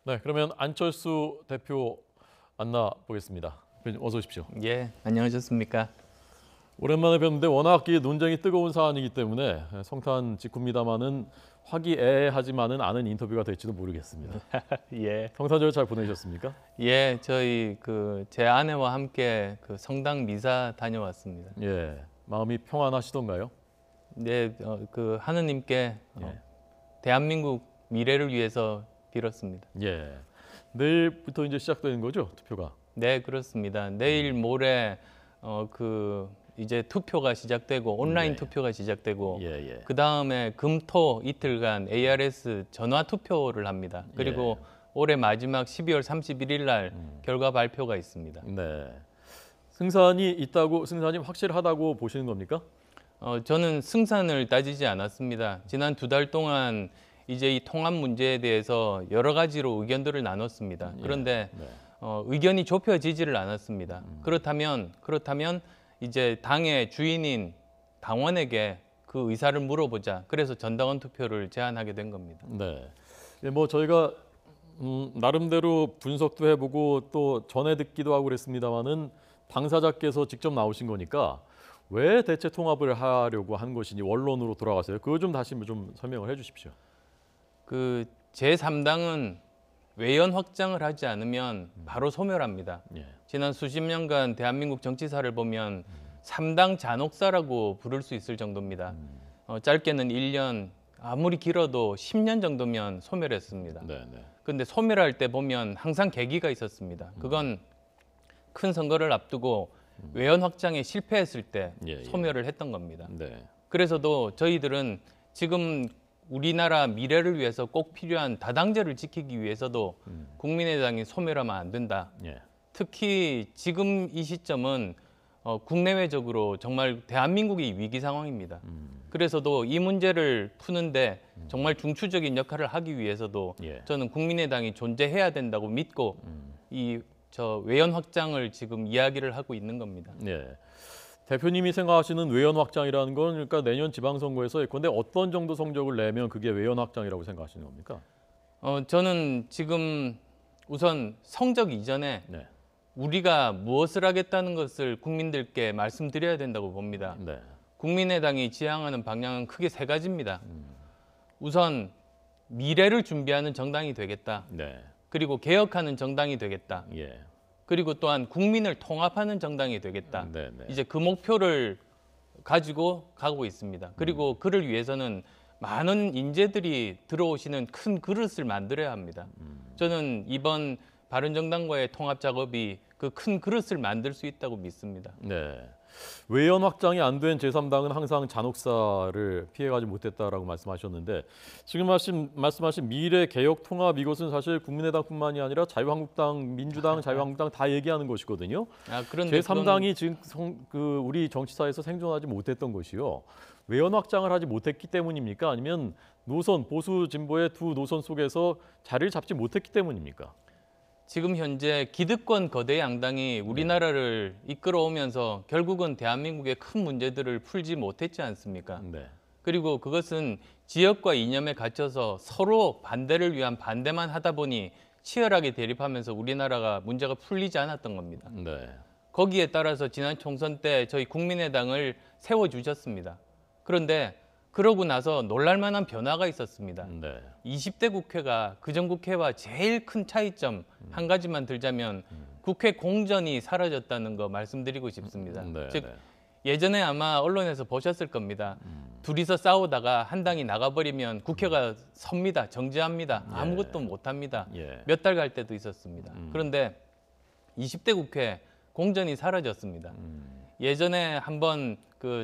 네, 그러면 안철수 대표 만나보겠습니다. 어서 오십시오. 예, 안녕하셨습니까? 오랜만에 뵙는데 워낙 이 논쟁이 뜨거운 사안이기 때문에 성탄 직후입니다마는 화기애애하지만은 않은 인터뷰가 될지도 모르겠습니다. 예, 성탄절 잘 보내셨습니까? 예, 저희 제 아내와 함께 성당 미사 다녀왔습니다. 예, 마음이 평안하시던가요? 네, 하느님께 예. 대한민국 미래를 위해서 빌었습니다. 예, 내일부터 이제 시작되는 거죠, 투표가? 네, 그렇습니다. 내일 모레 이제 투표가 시작되고 온라인 네. 투표가 시작되고 예, 예. 그 다음에 금토 이틀간 ARS 전화 투표를 합니다. 그리고 올해 마지막 12월 31일 날 결과 발표가 있습니다. 네. 승산이 확실하다고 보시는 겁니까? 저는 승산을 따지지 않았습니다. 지난 2달 동안 이제 이 통합 문제에 대해서 여러 가지로 의견들을 나눴습니다. 그런데 네. 의견이 좁혀지지를 않았습니다. 그렇다면 이제 당의 주인인 당원에게 그 의사를 물어보자. 그래서 전당원 투표를 제안하게 된 겁니다. 네. 뭐 저희가 나름대로 분석도 해보고 또 전해 듣기도 하고 그랬습니다만은 당사자께서 직접 나오신 거니까 왜 대체 통합을 하려고 한 것인지 원론으로 돌아가세요. 그거 좀 다시 좀 설명을 해주십시오. 제3당은 외연 확장을 하지 않으면 바로 소멸합니다. 예. 지난 수십 년간 대한민국 정치사를 보면 3당 잔혹사라고 부를 수 있을 정도입니다. 짧게는 1년, 아무리 길어도 10년 정도면 소멸했습니다. 네, 네. 근데 소멸할 때 보면 항상 계기가 있었습니다. 그건 큰 선거를 앞두고 외연 확장에 실패했을 때 예, 예. 소멸을 했던 겁니다. 네. 그래서도 저희들은 지금 우리나라 미래를 위해서 꼭 필요한 다당제를 지키기 위해서도 국민의당이 소멸하면 안 된다. 예. 특히 지금 이 시점은 국내외적으로 정말 대한민국이 위기 상황입니다. 그래서도 이 문제를 푸는데 정말 중추적인 역할을 하기 위해서도 예. 저는 국민의당이 존재해야 된다고 믿고 외연 확장을 지금 이야기를 하고 있는 겁니다. 예. 대표님이 생각하시는 외연 확장이라는 건 그러니까 내년 지방선거에서 예컨대 어떤 정도 성적을 내면 그게 외연 확장이라고 생각하시는 겁니까? 저는 지금 우선 성적 이전에 네. 우리가 무엇을 하겠다는 것을 국민들께 말씀드려야 된다고 봅니다. 네. 국민의당이 지향하는 방향은 크게 3가지입니다. 우선 미래를 준비하는 정당이 되겠다. 네. 그리고 개혁하는 정당이 되겠다. 예. 그리고 또한 국민을 통합하는 정당이 되겠다. 네, 네. 이제 그 목표를 가지고 가고 있습니다. 그리고 그를 위해서는 많은 인재들이 들어오시는 큰 그릇을 만들어야 합니다. 저는 이번 바른정당과의 통합 작업이 그 큰 그릇을 만들 수 있다고 믿습니다. 네. 외연 확장이 안 된 제3당은 항상 잔혹사를 피해가지 못했다라고 말씀하셨는데 지금 말씀하신 미래 개혁 통합 이것은 사실 국민의당뿐만이 아니라 자유한국당, 민주당, 자유한국당 다 얘기하는 것이거든요. 그런데 제3당이 지금 우리 정치사에서 생존하지 못했던 것이요. 외연 확장을 하지 못했기 때문입니까? 아니면 노선 보수 진보의 두 노선 속에서 자리를 잡지 못했기 때문입니까? 지금 현재 기득권 거대 양당이 우리나라를 이끌어오면서 결국은 대한민국의 큰 문제들을 풀지 못했지 않습니까? 네. 그리고 그것은 지역과 이념에 갇혀서 서로 반대를 위한 반대만 하다 보니 치열하게 대립하면서 우리나라가 문제가 풀리지 않았던 겁니다. 네. 거기에 따라서 지난 총선 때 저희 국민의당을 세워주셨습니다. 그런데 그러고 나서 놀랄만한 변화가 있었습니다. 네. 20대 국회가 그전 국회와 제일 큰 차이점 한 가지만 들자면 국회 공전이 사라졌다는 거 말씀드리고 싶습니다. 네, 즉 네. 예전에 아마 언론에서 보셨을 겁니다. 둘이서 싸우다가 한 당이 나가버리면 국회가 섭니다. 정지합니다. 아무것도 못합니다. 예. 몇 달 갈 때도 있었습니다. 그런데 20대 국회 공전이 사라졌습니다. 예전에 한번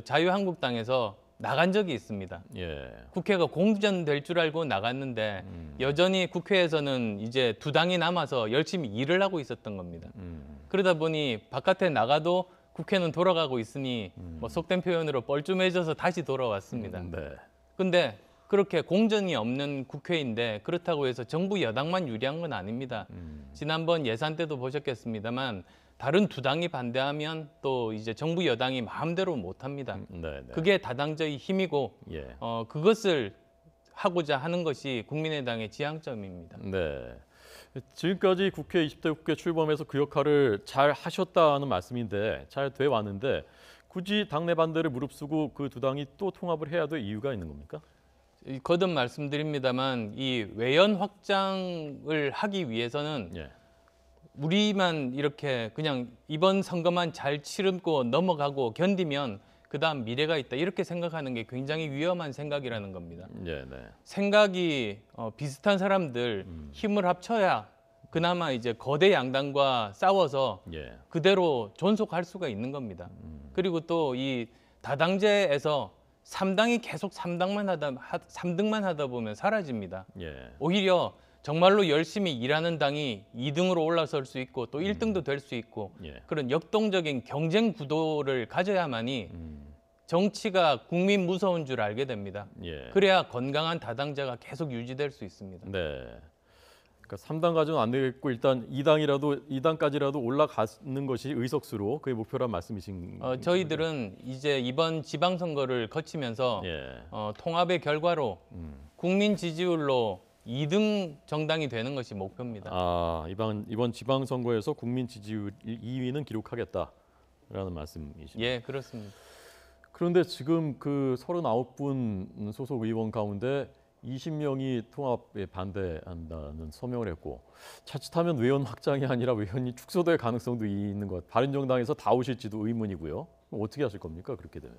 자유한국당에서 나간 적이 있습니다. 예. 국회가 공전될 줄 알고 나갔는데 여전히 국회에서는 이제 2당이 남아서 열심히 일을 하고 있었던 겁니다. 그러다 보니 바깥에 나가도 국회는 돌아가고 있으니 뭐 속된 표현으로 뻘쭘해져서 다시 돌아왔습니다. 네. 근데 그렇게 공전이 없는 국회인데 그렇다고 해서 정부 여당만 유리한 건 아닙니다. 지난번 예산 때도 보셨겠습니다만 다른 2당이 반대하면 또 이제 정부 여당이 마음대로 못합니다. 네. 그게 다당제의 힘이고 예. 그것을 하고자 하는 것이 국민의당의 지향점입니다. 네. 지금까지 국회 20대 국회 출범해서 그 역할을 잘 하셨다는 말씀인데 잘 돼 왔는데 굳이 당내 반대를 무릅쓰고 그 두 당이 또 통합을 해야 될 이유가 있는 겁니까? 거듭 말씀드립니다만 이 외연 확장을 하기 위해서는 예. 우리만 이렇게 그냥 이번 선거만 잘 치르고 넘어가고 견디면 그다음 미래가 있다 이렇게 생각하는 게 굉장히 위험한 생각이라는 겁니다. 네, 네. 생각이 비슷한 사람들 힘을 합쳐야 그나마 이제 거대 양당과 싸워서 예. 그대로 존속할 수가 있는 겁니다. 그리고 또 이 다당제에서 3당이 계속 3등만 하다 보면 사라집니다. 예. 오히려 정말로 열심히 일하는 당이 2등으로 올라설 수 있고 또 1등도 될 수 있고 예. 그런 역동적인 경쟁 구도를 가져야만이 정치가 국민 무서운 줄 알게 됩니다. 예. 그래야 건강한 다당제가 계속 유지될 수 있습니다. 네. 그러니까 3당까지는 안 되겠고 일단 2당까지라도 올라가는 것이 의석수로 그게 목표란 말씀이신 저희들은 이제 이번 지방선거를 거치면서 예. 통합의 결과로 국민 지지율로 2등 정당이 되는 것이 목표입니다. 아, 이번 지방선거에서 국민 지지율 2위는 기록하겠다라는 말씀이십니다. 예, 그렇습니다. 그런데 지금 그 39분 소속 의원 가운데 20명이 통합에 반대한다는 서명을 했고 자칫하면 외연 확장이 아니라 외연이 축소될 가능성도 있는 것. 바른정당에서 다 오실지도 의문이고요. 그럼 어떻게 하실 겁니까? 그렇게 되면.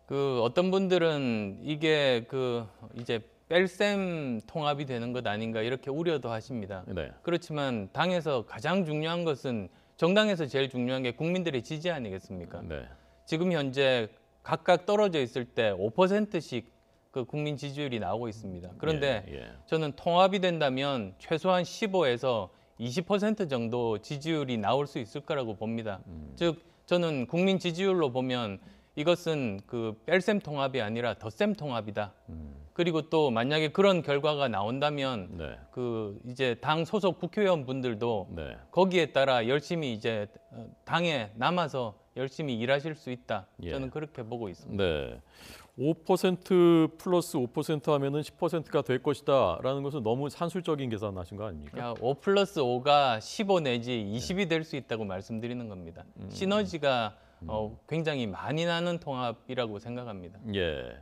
그 어떤 분들은 이게 그 이제 뺄셈 통합이 되는 것 아닌가 이렇게 우려도 하십니다. 네. 그렇지만 당에서 가장 중요한 것은 정당에서 제일 중요한 게 국민들의 지지 아니겠습니까? 네. 지금 현재 각각 떨어져 있을 때 5%씩 그 국민 지지율이 나오고 있습니다. 그런데 예, 예. 저는 통합이 된다면 최소한 15에서 20% 정도 지지율이 나올 수 있을 거라고 봅니다. 즉 저는 국민 지지율로 보면 이것은 그 뺄셈 통합이 아니라 덧셈 통합이다. 그리고 또 만약에 그런 결과가 나온다면 네. 그 이제 당 소속 국회의원분들도 네. 거기에 따라 열심히 이제 당에 남아서 열심히 일하실 수 있다. 예. 저는 그렇게 보고 있습니다. 네. 5% 플러스 5% 하면은 10%가 될 것이다라는 것은 너무 산술적인 계산하신 거 아닙니까? 5 플러스 5가 15 내지 20이 될 수 있다고 말씀드리는 겁니다. 시너지가 굉장히 많이 나는 통합이라고 생각합니다. 예.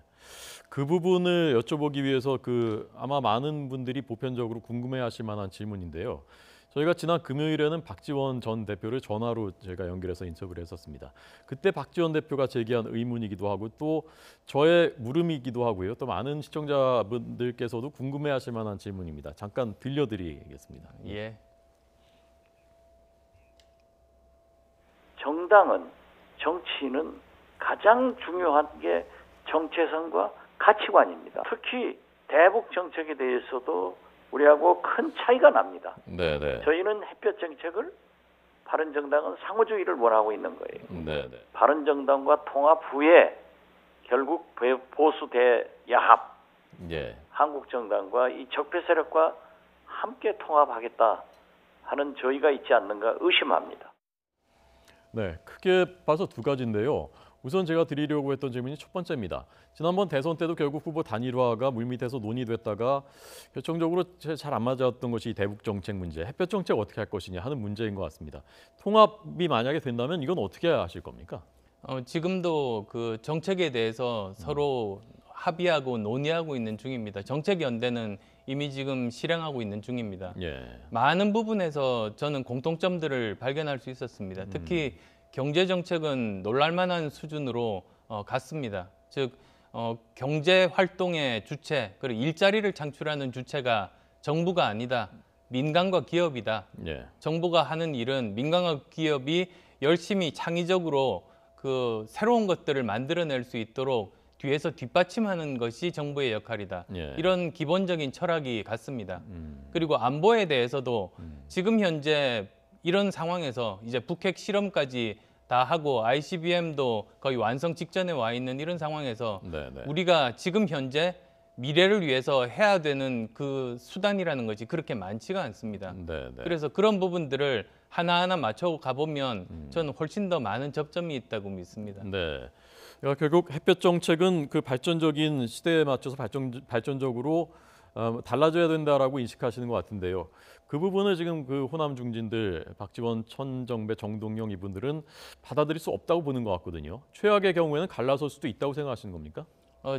그 부분을 여쭤보기 위해서 아마 많은 분들이 보편적으로 궁금해하실 만한 질문인데요. 저희가 지난 금요일에는 박지원 전 대표를 전화로 제가 연결해서 인터뷰를 했었습니다. 그때 박지원 대표가 제기한 의문이기도 하고 또 저의 물음이기도 하고요. 또 많은 시청자분들께서도 궁금해하실 만한 질문입니다. 잠깐 들려드리겠습니다. 예. 정당은 정치는 가장 중요한 게 정체성과 가치관입니다. 특히 대북 정책에 대해서도 우리하고 큰 차이가 납니다. 네네. 저희는 햇볕 정책을, 바른정당은 상호주의를 원하고 있는 거예요. 네네. 바른정당과 통합 후에 결국 보수 대야합, 예. 한국정당과 이 적폐 세력과 함께 통합하겠다 하는 저희가 있지 않는가 의심합니다. 네, 크게 봐서 두 가지인데요. 우선 제가 드리려고 했던 질문이 첫 번째입니다. 지난번 대선 때도 결국 후보 단일화가 물밑에서 논의됐다가 결정적으로 잘 안 맞았던 것이 대북 정책 문제, 햇볕 정책 어떻게 할 것이냐 하는 문제인 것 같습니다. 통합이 만약에 된다면 이건 어떻게 하실 겁니까? 지금도 그 정책에 대해서 서로 합의하고 논의하고 있는 중입니다. 정책연대는 이미 지금 실행하고 있는 중입니다. 예. 많은 부분에서 저는 공통점들을 발견할 수 있었습니다. 특히 경제 정책은 놀랄만한 수준으로 갔습니다. 즉 경제 활동의 주체, 그리고 일자리를 창출하는 주체가 정부가 아니다. 민간과 기업이다. 예. 정부가 하는 일은 민간과 기업이 열심히 창의적으로 그 새로운 것들을 만들어낼 수 있도록 뒤에서 뒷받침하는 것이 정부의 역할이다. 예. 이런 기본적인 철학이 같습니다. 그리고 안보에 대해서도 지금 현재 이런 상황에서 이제 북핵 실험까지 다 하고 ICBM도 거의 완성 직전에 와 있는 이런 상황에서 네네. 우리가 지금 현재 미래를 위해서 해야 되는 그 수단이라는 것이 그렇게 많지가 않습니다. 네네. 그래서 그런 부분들을 하나하나 맞춰 가보면 저는 훨씬 더 많은 접점이 있다고 믿습니다. 네. 그러니까 결국 햇볕 정책은 그 발전적인 시대에 맞춰서 발전적으로 달라져야 된다라고 인식하시는 것 같은데요. 그 부분을 지금 그 호남 중진들 박지원, 천정배, 정동영 이분들은 받아들일 수 없다고 보는 것 같거든요. 최악의 경우에는 갈라설 수도 있다고 생각하시는 겁니까?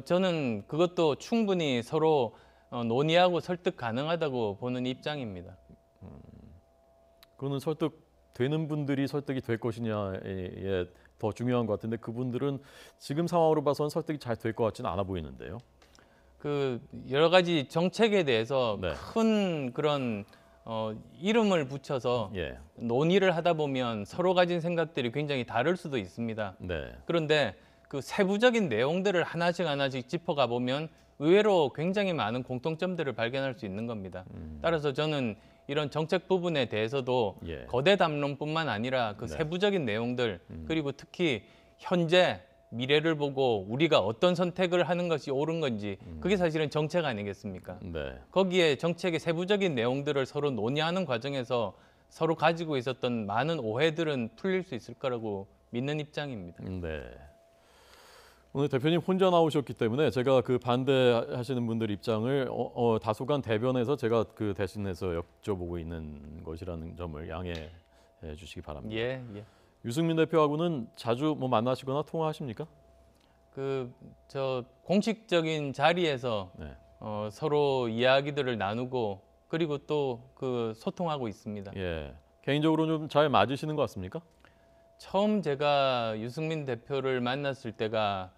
저는 그것도 충분히 서로 논의하고 설득 가능하다고 보는 입장입니다. 그거는 설득되는 분들이 설득이 될 것이냐에 더 중요한 것 같은데 그분들은 지금 상황으로 봐서는 설득이 잘 될 것 같지는 않아 보이는데요. 그 여러 가지 정책에 대해서 네. 큰 그런 이름을 붙여서 예, 논의를 하다 보면 서로 가진 생각들이 굉장히 다를 수도 있습니다. 네, 그런데 그 세부적인 내용들을 하나씩 짚어가 보면 의외로 굉장히 많은 공통점들을 발견할 수 있는 겁니다. 따라서 저는 이런 정책 부분에 대해서도 예. 거대 담론뿐만 아니라 그 네. 세부적인 내용들 그리고 특히 현재 미래를 보고 우리가 어떤 선택을 하는 것이 옳은 건지 그게 사실은 정책 아니겠습니까? 네, 거기에 정책의 세부적인 내용들을 서로 논의하는 과정에서 서로 가지고 있었던 많은 오해들은 풀릴 수 있을 거라고 믿는 입장입니다. 네. 오늘 대표님 혼자 나오셨기 때문에 제가 그 반대하시는 분들 입장을 다소간 대변해서 제가 그 대신해서 여쭤보고 있는 것이라는 점을 양해해 주시기 바랍니다. 예. 유승민 대표하고는 자주 뭐 만나시거나 통화하십니까? 저 공식적인 자리에서 네. 서로 이야기들을 나누고 그리고 또 그 소통하고 있습니다. 예. 개인적으로 좀 잘 맞으시는 것 같습니까? 처음 제가 유승민 대표를 만났을 때가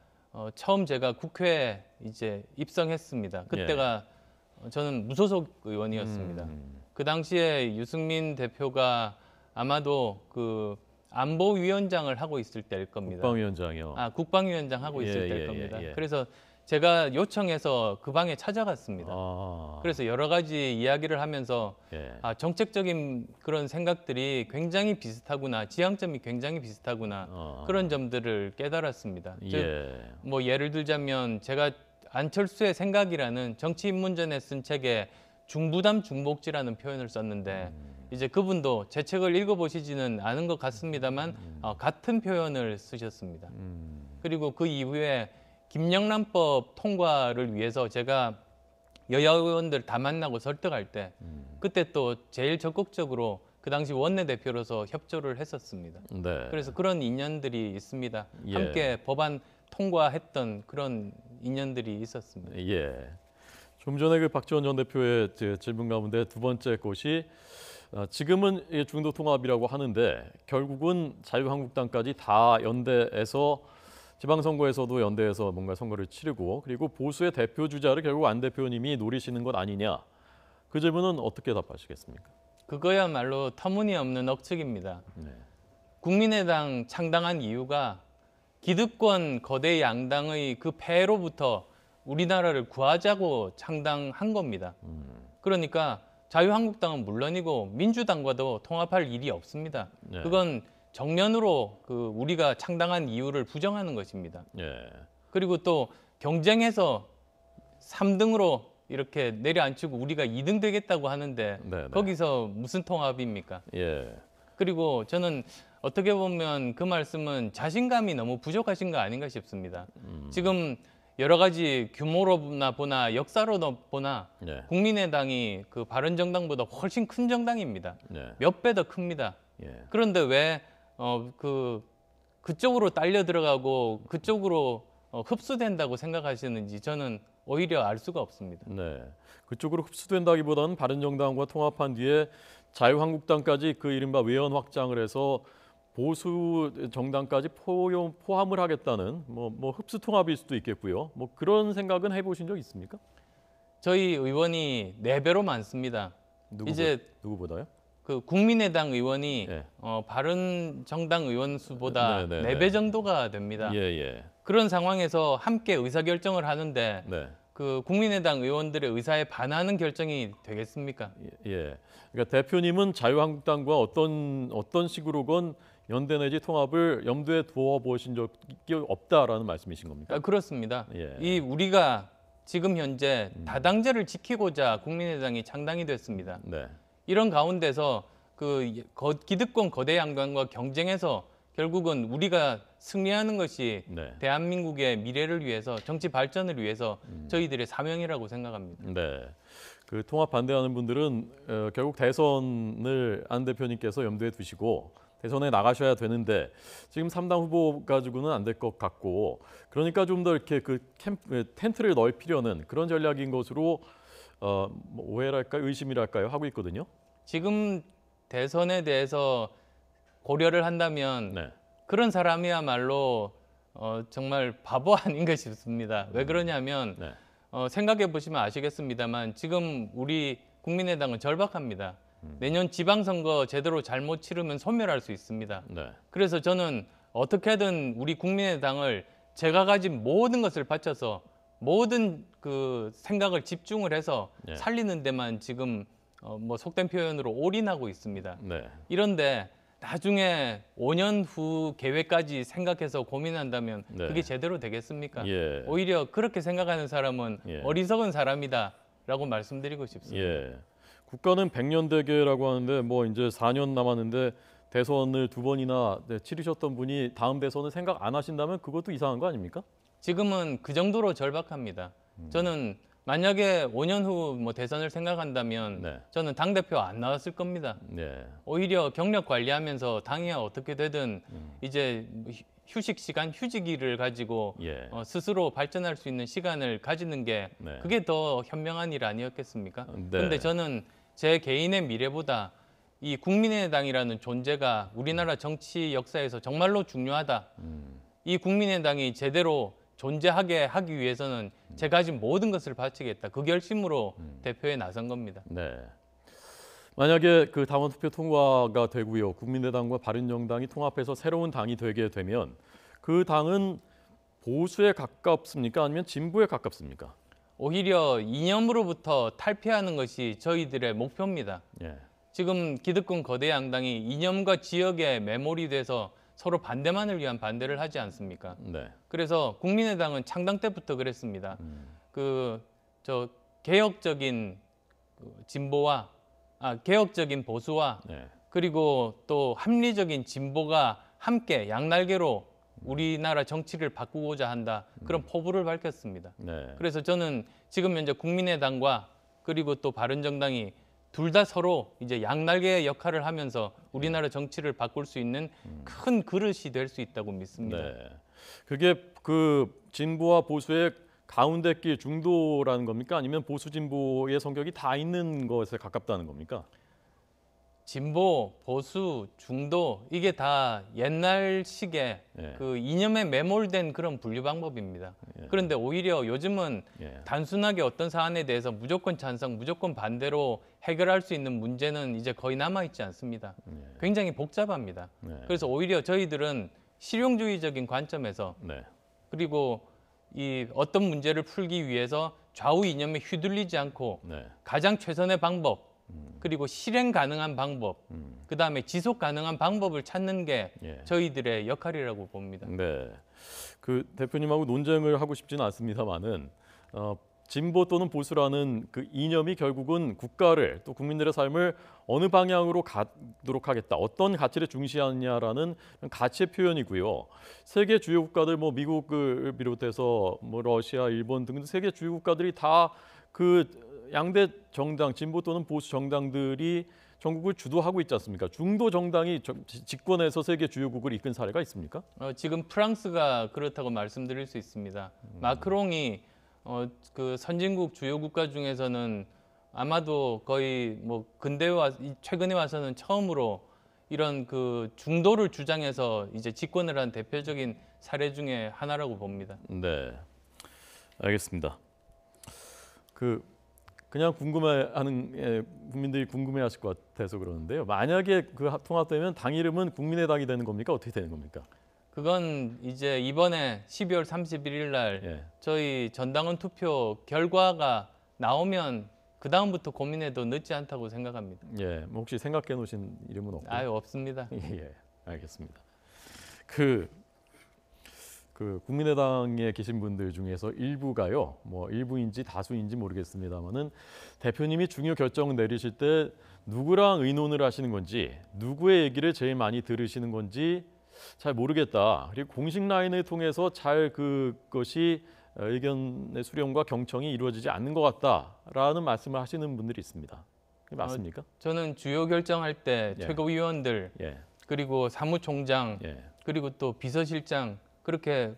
처음 제가 국회에 이제 입성했습니다. 그때가 저는 무소속 의원이었습니다. 그 당시에 유승민 대표가 아마도 그 안보위원장을 하고 있을 때일 겁니다. 국방위원장이요. 국방위원장 하고 있을 예, 때일 예, 겁니다. 예. 그래서 제가 요청해서 그 방에 찾아갔습니다. 그래서 여러 가지 이야기를 하면서 예. 정책적인 그런 생각들이 굉장히 비슷하구나, 지향점이 굉장히 비슷하구나 그런 점들을 깨달았습니다. 뭐 예를 들자면 제가 안철수의 생각이라는 정치인문전에 쓴 책에 중부담 중복지라는 표현을 썼는데 이제 그분도 제 책을 읽어보시지는 않은 것 같습니다만 같은 표현을 쓰셨습니다. 그리고 그 이후에 김영란법 통과를 위해서 제가 여야 의원들 다 만나고 설득할 때 그때 또 제일 적극적으로 그 당시 원내대표로서 협조를 했었습니다. 네. 그래서 그런 인연들이 있습니다. 예. 함께 법안 통과했던 그런 인연들이 있었습니다. 예. 좀 전에 그 박지원 전 대표의 질문 가운데 두 번째 것이 지금은 중도 통합이라고 하는데 결국은 자유한국당까지 다 연대해서 지방선거에서도 연대해서 뭔가 선거를 치르고 그리고 보수의 대표 주자를 결국 안 대표님이 노리시는 것 아니냐. 그 질문은 어떻게 답하시겠습니까? 그거야말로 터무니없는 억측입니다. 국민의당 창당한 이유가 기득권 거대 양당의 그 폐해로부터 우리나라를 구하자고 창당한 겁니다. 그러니까 자유한국당은 물론이고 민주당과도 통합할 일이 없습니다. 네. 그건 정면으로 그 우리가 창당한 이유를 부정하는 것입니다. 예. 그리고 또 경쟁해서 3등으로 이렇게 내려앉히고 우리가 2등 되겠다고 하는데 네. 거기서 무슨 통합입니까? 예. 그리고 저는 어떻게 보면 그 말씀은 자신감이 너무 부족하신 거 아닌가 싶습니다. 지금 여러 가지 규모로나 보나 역사로 보나 예. 국민의당이 그 바른정당보다 훨씬 큰 정당입니다. 네. 몇 배 더 큽니다. 예. 그런데 왜 그쪽으로 딸려 들어가고 그쪽으로 흡수된다고 생각하시는지 저는 오히려 알 수가 없습니다. 네. 그쪽으로 흡수된다기보다는 바른정당과 통합한 뒤에 자유한국당까지 그 이른바 외연 확장을 해서 보수 정당까지 포함을 하겠다는 뭐 흡수 통합일 수도 있겠고요. 뭐 그런 생각은 해보신 적 있습니까? 저희 의원이 4배로 많습니다. 누구보다요? 그 국민의당 의원이 예. 바른정당 의원 수보다 네, 4배 정도가 됩니다. 예. 그런 상황에서 함께 의사결정을 하는데 네. 그 국민의당 의원들의 의사에 반하는 결정이 되겠습니까? 예. 그러니까 대표님은 자유한국당과 어떤 식으로건 연대 내지 통합을 염두에 두어 보신 적이 없다라는 말씀이신 겁니까? 그렇습니다. 예. 이 우리가 지금 현재 다당제를 지키고자 국민의당이 창당이 됐습니다. 네. 이런 가운데서 그 기득권 거대 양당과 경쟁해서 결국은 우리가 승리하는 것이 네. 대한민국의 미래를 위해서 정치 발전을 위해서 저희들의 사명이라고 생각합니다. 네. 그 통합 반대하는 분들은 결국 대선을 안 대표님께서 염두에 두시고 대선에 나가셔야 되는데 지금 3당 후보 가지고는 안 될 것 같고 그러니까 좀 더 이렇게 텐트를 넓히려는 그런 전략인 것으로 뭐 오해랄까요, 의심이랄까요 하고 있거든요. 지금 대선에 대해서 고려를 한다면 네. 그런 사람이야말로 정말 바보 아닌가 싶습니다. 왜 그러냐면 네. 생각해 보시면 아시겠습니다만 지금 우리 국민의당은 절박합니다. 내년 지방선거 제대로 잘못 치르면 소멸할 수 있습니다. 네. 그래서 저는 어떻게든 우리 국민의당을 제가 가진 모든 것을 바쳐서 모든 그 생각을 집중을 해서 네. 살리는 데만 지금 뭐 속된 표현으로 올인하고 있습니다. 네. 이런데 나중에 5년 후 계획까지 생각해서 고민한다면 네. 그게 제대로 되겠습니까? 예. 오히려 그렇게 생각하는 사람은 예. 어리석은 사람이다라고 말씀드리고 싶습니다. 예. 국가는 100년 대계라고 하는데 뭐 이제 4년 남았는데 대선을 2번이나 치르셨던 분이 다음 대선을 생각 안 하신다면 그것도 이상한 거 아닙니까? 지금은 그 정도로 절박합니다. 저는 만약에 5년 후 뭐 대선을 생각한다면 네. 저는 당대표 안 나왔을 겁니다. 네. 오히려 경력 관리하면서 당이 어떻게 되든 이제 휴식 시간, 휴직일을 가지고 예. 스스로 발전할 수 있는 시간을 가지는 게 네. 그게 더 현명한 일 아니었겠습니까? 네. 그런데 저는 제 개인의 미래보다 이 국민의당이라는 존재가 우리나라 정치 역사에서 정말로 중요하다. 이 국민의당이 제대로 존재하게 하기 위해서는 제가 가진 모든 것을 바치겠다. 그 결심으로 대표에 나선 겁니다. 네. 만약에 그 당원 투표 통과가 되고요. 국민의당과 바른정당이 통합해서 새로운 당이 되게 되면 그 당은 보수에 가깝습니까? 아니면 진보에 가깝습니까? 오히려 이념으로부터 탈피하는 것이 저희들의 목표입니다. 예. 지금 기득권 거대 양당이 이념과 지역에 매몰이 돼서 서로 반대만을 위한 반대를 하지 않습니까? 네. 그래서 국민의당은 창당 때부터 그랬습니다. 저 개혁적인 진보와 개혁적인 보수와 네. 그리고 또 합리적인 진보가 함께 양날개로 우리나라 정치를 바꾸고자 한다. 그런 포부를 밝혔습니다. 네. 그래서 저는 지금 현재 국민의당과 그리고 또 바른정당이 둘 다 서로 이제 양날개의 역할을 하면서 우리나라 정치를 바꿀 수 있는 큰 그릇이 될 수 있다고 믿습니다. 네. 그게 그 진보와 보수의 가운데 길 중도라는 겁니까? 아니면 보수 진보의 성격이 다 있는 것에 가깝다는 겁니까? 진보, 보수, 중도 이게 다 옛날식의 예. 그 이념에 매몰된 그런 분류 방법입니다. 예. 그런데 오히려 요즘은 예. 단순하게 어떤 사안에 대해서 무조건 찬성, 무조건 반대로 해결할 수 있는 문제는 이제 거의 남아있지 않습니다. 굉장히 복잡합니다. 네. 그래서 오히려 저희들은 실용주의적인 관점에서 네. 그리고 이 어떤 문제를 풀기 위해서 좌우 이념에 휘둘리지 않고 네. 가장 최선의 방법 그리고 실행 가능한 방법 그다음에 지속 가능한 방법을 찾는 게 예. 저희들의 역할이라고 봅니다. 네. 그 대표님하고 논쟁을 하고 싶지는 않습니다만은 진보 또는 보수라는 그 이념이 결국은 국가를 또 국민들의 삶을 어느 방향으로 가도록 하겠다. 어떤 가치를 중시하느냐라는 가치의 표현이고요. 세계 주요 국가들 뭐 미국을 비롯해서 뭐 러시아, 일본 등 세계 주요 국가들이 다 그 양대 정당, 진보 또는 보수 정당들이 전국을 주도하고 있지 않습니까? 중도 정당이 집권해서 세계 주요국을 이끈 사례가 있습니까? 지금 프랑스가 그렇다고 말씀드릴 수 있습니다. 마크롱이 그 선진국 주요 국가 중에서는 아마도 거의 뭐 최근에 와서는 처음으로 이런 그 중도를 주장해서 이제 집권을 한 대표적인 사례 중에 하나라고 봅니다. 네, 알겠습니다. 그냥 궁금해하는 국민들이 궁금해하실 것 같아서 그러는데요. 만약에 그 통합되면 당 이름은 국민의당이 되는 겁니까? 어떻게 되는 겁니까? 그건 이제 이번에 12월 31일 날 예. 저희 전당원 투표 결과가 나오면 그 다음부터 고민해도 늦지 않다고 생각합니다. 예, 뭐 혹시 생각해 놓으신 이름은 없고요? 아유 없습니다. 예, 알겠습니다. 그 국민의당에 계신 분들 중에서 일부가요, 뭐 일부인지 다수인지 모르겠습니다만은 대표님이 중요 결정 내리실 때 누구랑 의논을 하시는 건지, 누구의 얘기를 제일 많이 들으시는 건지 잘 모르겠다. 그리고 공식 라인을 통해서 잘 그것이 의견의 수렴과 경청이 이루어지지 않는 것 같다라는 말씀을 하시는 분들이 있습니다. 그게 맞습니까? 저는 주요 결정할 때 예. 최고위원들 예, 그리고 사무총장 예, 그리고 또 비서실장 그렇게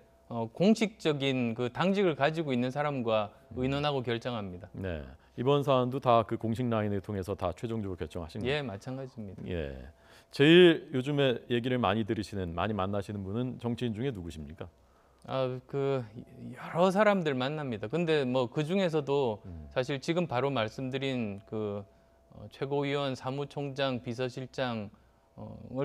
공식적인 그 당직을 가지고 있는 사람과 의논하고 결정합니다. 네. 이번 사안도 다 그 공식 라인을 통해서 다 최종적으로 결정하신 거예요. 예, 마찬가지입니다. 예. 제일 요즘에 얘기를 많이 들으시는, 많이 만나시는 분은 정치인 중에 누구십니까? 그 여러 사람들 만납니다. 근데 뭐 그 중에서도 사실 지금 바로 말씀드린 그 최고위원, 사무총장, 비서실장을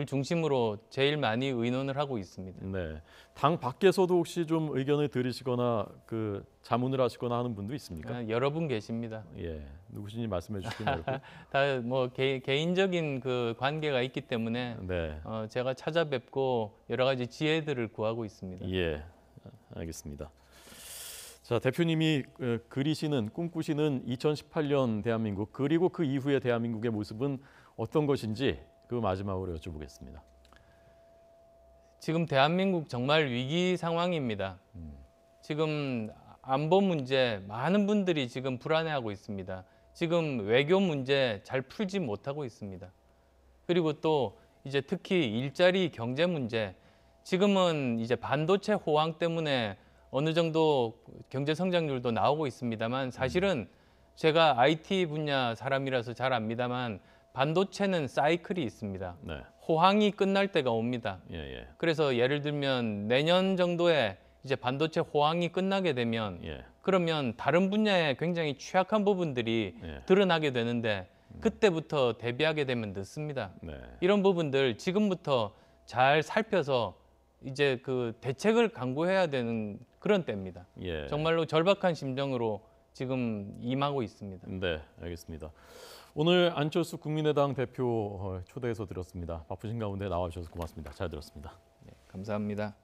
중심으로 제일 많이 의논을 하고 있습니다. 네. 당 밖에서도 혹시 좀 의견을 들으시거나 그 자문을 하시거나 하는 분도 있습니까? 여러 분 계십니다. 예. 누구신지 말씀해 주시면 어렵고. 다 뭐 개인적인 그 관계가 있기 때문에 네. 제가 찾아뵙고 여러 가지 지혜들을 구하고 있습니다. 예. 알겠습니다. 자, 대표님이 그리시는 꿈꾸시는 2018년 대한민국 그리고 그 이후의 대한민국의 모습은 어떤 것인지 그 마지막으로 여쭤보겠습니다. 지금 대한민국 정말 위기 상황입니다. 지금 안보 문제 많은 분들이 지금 불안해하고 있습니다. 지금 외교 문제 잘 풀지 못하고 있습니다. 그리고 또 이제 특히 일자리 경제 문제 지금은 이제 반도체 호황 때문에 어느 정도 경제 성장률도 나오고 있습니다만 사실은 제가 IT 분야 사람이라서 잘 압니다만 반도체는 사이클이 있습니다. 네. 호황이 끝날 때가 옵니다. 예, 예. 그래서 예를 들면 내년 정도에 이제 반도체 호황이 끝나게 되면 예. 그러면 다른 분야에 굉장히 취약한 부분들이 예. 드러나게 되는데 그때부터 대비하게 되면 늦습니다. 네. 이런 부분들 지금부터 잘 살펴서 이제 그 대책을 강구해야 되는 그런 때입니다. 예. 정말로 절박한 심정으로 지금 임하고 있습니다. 네, 알겠습니다. 오늘 안철수 국민의당 대표 초대해서 들었습니다. 바쁘신 가운데 나와주셔서 고맙습니다. 잘 들었습니다. 네, 감사합니다.